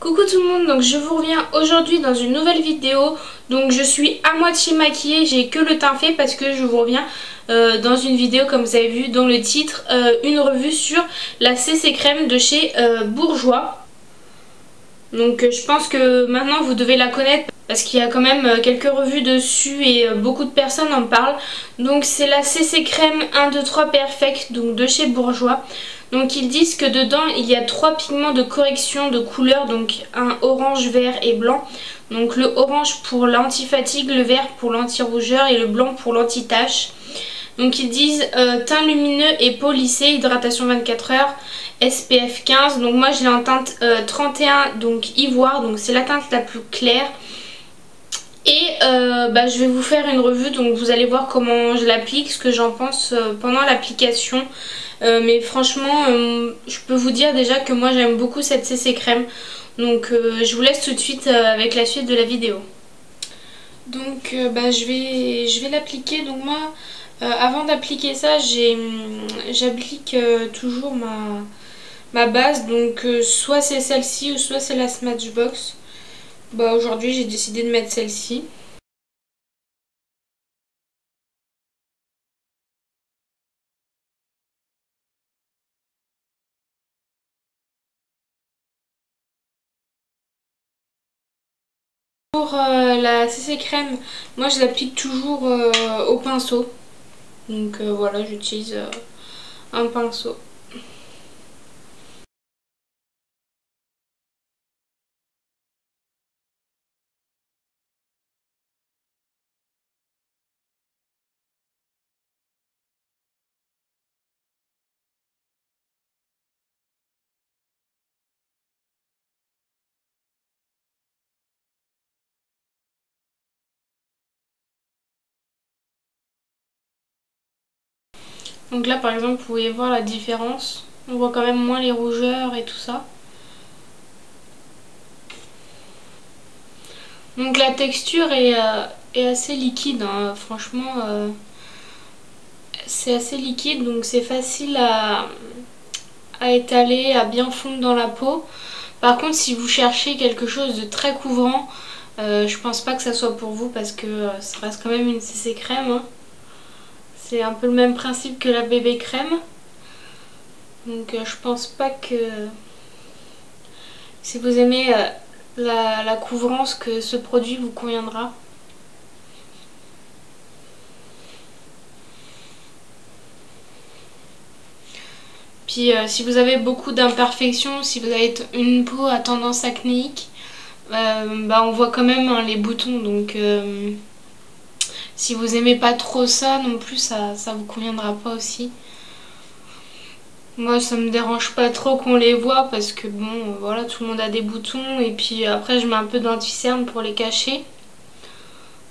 Coucou tout le monde, donc je vous reviens aujourd'hui dans une nouvelle vidéo. Donc je suis à moitié maquillée, j'ai que le teint fait parce que je vous reviens dans une vidéo comme vous avez vu dans le titre, une revue sur la CC Crème de chez Bourjois. Donc je pense que maintenant vous devez la connaître parce qu'il y a quand même quelques revues dessus et beaucoup de personnes en parlent. Donc c'est la CC Crème 1, 2, 3 Perfect, donc de chez Bourjois. Donc ils disent que dedans il y a 3 pigments de correction de couleur, donc un orange, vert et blanc. Donc le orange pour l'anti-fatigue, le vert pour l'anti-rougeur et le blanc pour l'anti-tache. Donc ils disent teint lumineux et peau lissée, hydratation 24 heures, SPF 15. Donc moi je l'ai en teinte 31, donc ivoire, donc c'est la teinte la plus claire. Et je vais vous faire une revue, donc vous allez voir comment je l'applique, ce que j'en pense pendant l'application. Mais franchement, je peux vous dire déjà que moi j'aime beaucoup cette CC Crème. Donc je vous laisse tout de suite avec la suite de la vidéo. Donc je vais l'appliquer. Donc moi, avant d'appliquer ça, j'applique toujours ma base. Donc soit c'est celle-ci ou soit c'est la Smashbox. Aujourd'hui j'ai décidé de mettre celle-ci. Pour la CC Crème, moi je l'applique toujours au pinceau. Donc voilà, j'utilise un pinceau. Donc là par exemple vous pouvez voir la différence. On voit quand même moins les rougeurs et tout ça. Donc la texture est assez liquide, hein. Franchement c'est assez liquide, donc c'est facile à étaler, à bien fondre dans la peau. Par contre si vous cherchez quelque chose de très couvrant, je pense pas que ça soit pour vous parce que ça reste quand même une CC Crème, hein. C'est un peu le même principe que la bébé crème. Donc je pense pas que si vous aimez la couvrance, que ce produit vous conviendra. Puis si vous avez beaucoup d'imperfections, si vous avez une peau à tendance acnéique, on voit quand même hein, les boutons. Donc si vous aimez pas trop ça non plus, ça vous conviendra pas aussi. Moi ça me dérange pas trop qu'on les voit parce que bon voilà, tout le monde a des boutons et puis après je mets un peu d'anti-cerne pour les cacher.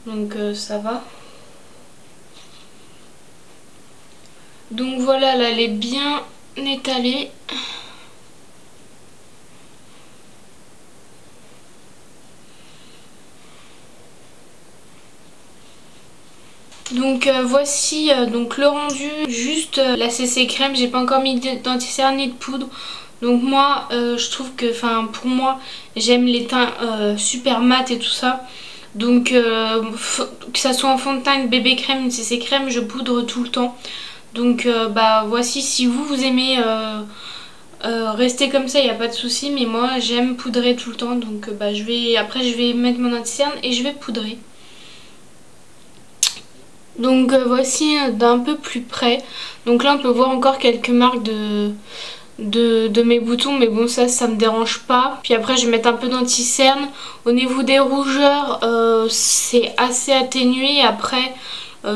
Donc ça va. Donc voilà, là elle est bien étalée. Donc voici donc le rendu, juste la CC Crème, j'ai pas encore mis d'anti-cerne ni de poudre. Donc moi je trouve que, enfin pour moi, j'aime les teints super mat et tout ça. Donc que ça soit en fond de teint, une bébé crème, une CC Crème, je poudre tout le temps. Donc voici, si vous aimez rester comme ça, il n'y a pas de souci. Mais moi j'aime poudrer tout le temps, donc après je vais mettre mon anti-cerne et je vais poudrer. Donc voici d'un peu plus près. Donc là on peut voir encore quelques marques de mes boutons, mais bon ça me dérange pas. Puis après je vais mettre un peu d'anti-cerne. Au niveau des rougeurs c'est assez atténué. Après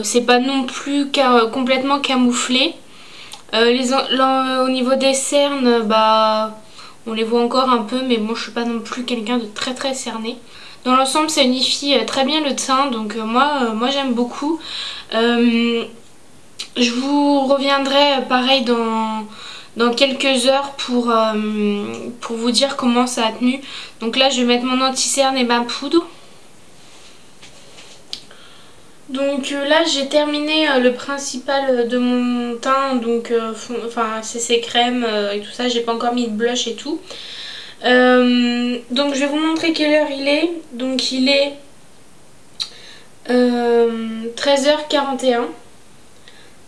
c'est pas non plus complètement camouflé. Au niveau des cernes on les voit encore un peu, mais bon je suis pas non plus quelqu'un de très cerné. Dans l'ensemble ça unifie très bien le teint, donc moi j'aime beaucoup. Je vous reviendrai pareil dans quelques heures pour vous dire comment ça a tenu. Donc là je vais mettre mon anti-cerne et ma poudre. Donc là j'ai terminé le principal de mon teint, donc CC Crème et tout ça. J'ai pas encore mis de blush et tout. Donc je vais vous montrer quelle heure il est. Donc il est 13h41.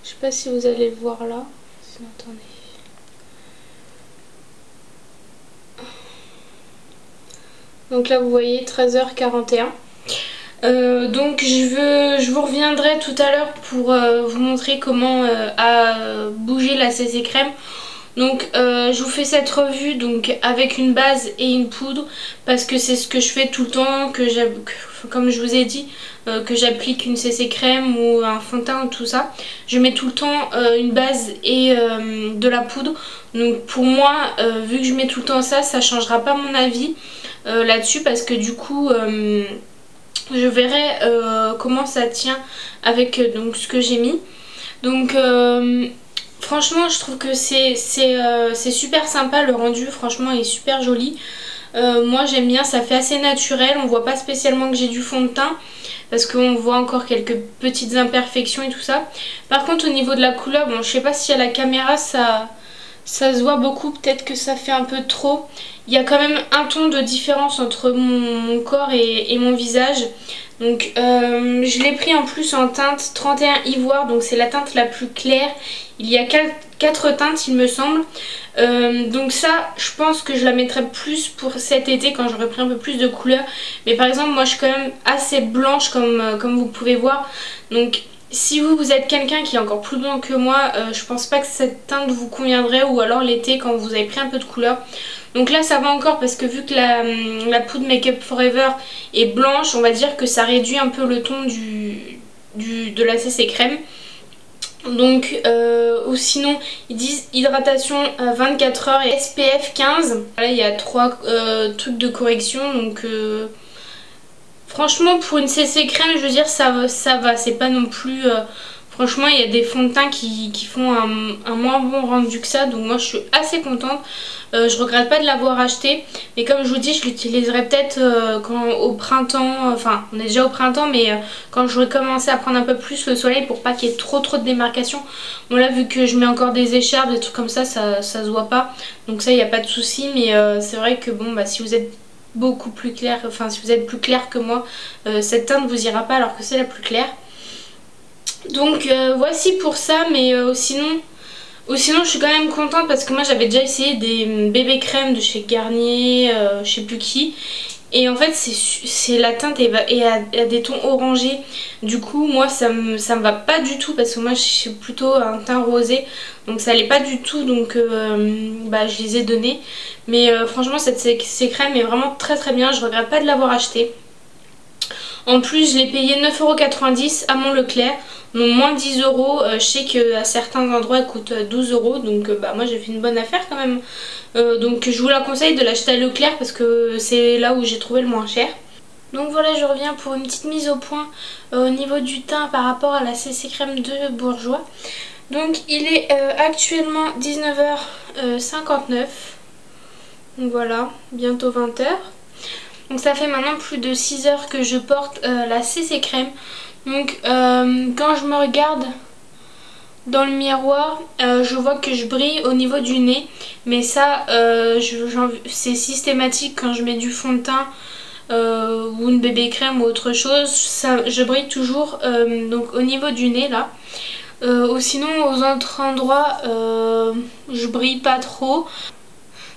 Je sais pas si vous allez le voir là. Attendez. Donc là vous voyez 13h41. Donc je vous reviendrai tout à l'heure pour vous montrer comment bouger la CC crème. Donc je vous fais cette revue donc avec une base et une poudre parce que c'est ce que je fais tout le temps, comme je vous ai dit, que j'applique une CC crème ou un fond de teint ou tout ça. Je mets tout le temps une base et de la poudre. Donc pour moi, vu que je mets tout le temps ça, ça changera pas mon avis là-dessus parce que du coup je verrai comment ça tient avec donc ce que j'ai mis. Donc franchement je trouve que c'est super sympa, le rendu franchement est super joli. Moi j'aime bien, ça fait assez naturel, on voit pas spécialement que j'ai du fond de teint parce qu'on voit encore quelques petites imperfections et tout ça. Par contre au niveau de la couleur, bon je sais pas si à la caméra ça se voit beaucoup, peut-être que ça fait un peu trop. Il y a quand même un ton de différence entre mon corps et mon visage. Donc je l'ai pris en plus en teinte 31 ivoire, donc c'est la teinte la plus claire. Il y a 4 teintes il me semble. Donc ça je pense que je la mettrai plus pour cet été quand j'aurai pris un peu plus de couleur. Mais par exemple moi je suis quand même assez blanche comme vous pouvez voir. Donc si vous êtes quelqu'un qui est encore plus blanc que moi, je pense pas que cette teinte vous conviendrait, ou alors l'été quand vous avez pris un peu de couleur. Donc là ça va encore parce que vu que la poudre Make Up Forever est blanche, on va dire que ça réduit un peu le ton de la CC crème. Donc ou sinon ils disent hydratation 24 heures et SPF 15. Là il y a 3 trucs de correction, donc franchement pour une CC crème je veux dire ça va, c'est pas non plus... franchement il y a des fonds de teint qui font un moins bon rendu que ça, donc moi je suis assez contente. Je regrette pas de l'avoir acheté, mais comme je vous dis je l'utiliserai peut-être au printemps, enfin on est déjà au printemps, mais quand j'aurai commencé à prendre un peu plus le soleil pour pas qu'il y ait trop de démarcation. Bon là vu que je mets encore des écharpes, des trucs comme ça, ça se voit pas, donc ça il n'y a pas de souci. Mais c'est vrai que bon bah si vous êtes beaucoup plus clair, enfin si vous êtes plus clair que moi, cette teinte vous ira pas alors que c'est la plus claire. Donc voici pour ça, mais sinon je suis quand même contente parce que moi j'avais déjà essayé des bébés crèmes de chez Garnier, je sais plus qui. Et en fait la teinte est à des tons orangés. Du coup moi ça me va pas du tout parce que moi je suis plutôt un teint rosé. Donc ça allait pas du tout, donc bah, je les ai donnés. Mais franchement ces crèmes est vraiment très très bien, je regrette pas de l'avoir acheté. En plus je l'ai payé 9,90 € à mon Leclerc, donc moins 10 €. Je sais qu'à certains endroits elle coûte 12 €, donc bah, moi j'ai fait une bonne affaire quand même. Donc je vous la conseille de l'acheter à Leclerc parce que c'est là où j'ai trouvé le moins cher. Donc voilà, je reviens pour une petite mise au point au niveau du teint par rapport à la CC crème de Bourjois. Donc il est actuellement 19h59, donc voilà, bientôt 20h. Donc ça fait maintenant plus de 6 heures que je porte la CC crème. Donc quand je me regarde dans le miroir, je vois que je brille au niveau du nez. Mais ça c'est systématique quand je mets du fond de teint ou une bébé crème ou autre chose. Je brille toujours donc au niveau du nez là. Ou sinon aux autres endroits je brille pas trop.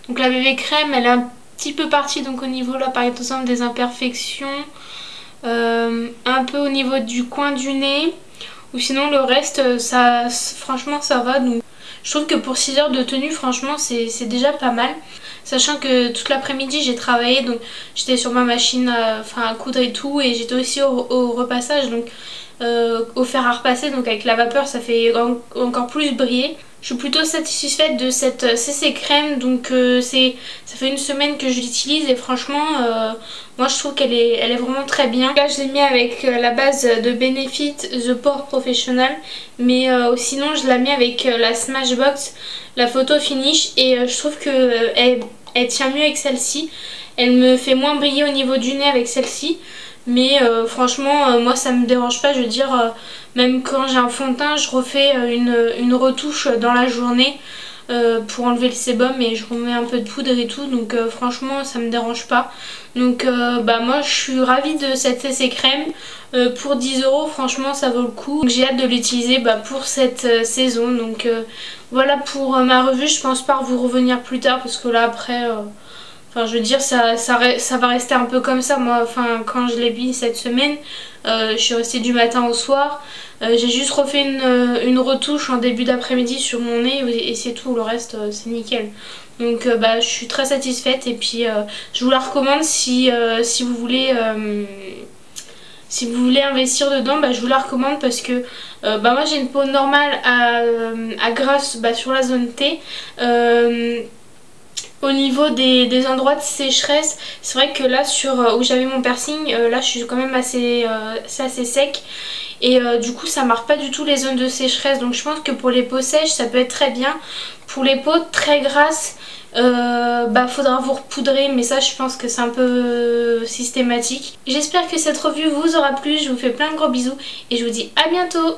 Donc la bébé crème elle est un petit peu partie donc au niveau là par exemple des imperfections, un peu au niveau du coin du nez, ou sinon le reste franchement ça va. Donc je trouve que pour 6 heures de tenue franchement c'est déjà pas mal, sachant que toute l'après-midi j'ai travaillé, donc j'étais sur ma machine à coudre et tout, et j'étais aussi au repassage, donc au fer à repasser, donc avec la vapeur ça fait encore plus briller. Je suis plutôt satisfaite de cette CC crème, donc ça fait une semaine que je l'utilise et franchement moi je trouve elle est vraiment très bien. Là je l'ai mis avec la base de Benefit The Pore Professional, mais sinon je l'ai mis avec la Smashbox, la Photo Finish, et je trouve qu'elle tient mieux avec celle-ci. Elle me fait moins briller au niveau du nez avec celle-ci. Mais franchement moi ça me dérange pas, je veux dire même quand j'ai un fond de teint je refais une retouche dans la journée. pour enlever le sébum et je remets un peu de poudre et tout, donc franchement ça me dérange pas. Donc bah moi je suis ravie de cette CC crème. Pour 10 €, franchement ça vaut le coup. J'ai hâte de l'utiliser pour cette saison. Donc voilà pour ma revue. Je pense pas vous revenir plus tard parce que là après enfin je veux dire ça va rester un peu comme ça. Moi enfin quand je l'ai mis cette semaine je suis restée du matin au soir. J'ai juste refait une retouche en début d'après-midi sur mon nez et c'est tout, le reste c'est nickel. Donc bah je suis très satisfaite et puis je vous la recommande si vous voulez investir dedans, je vous la recommande parce que moi j'ai une peau normale à grasse sur la zone T. Au niveau des endroits de sécheresse, c'est vrai que là où j'avais mon piercing, là je suis quand même assez sec. Et du coup ça marque pas du tout les zones de sécheresse. Donc je pense que pour les peaux sèches ça peut être très bien. Pour les peaux très grasses, faudra vous repoudrer, mais ça je pense que c'est un peu systématique. J'espère que cette revue vous aura plu, je vous fais plein de gros bisous et je vous dis à bientôt.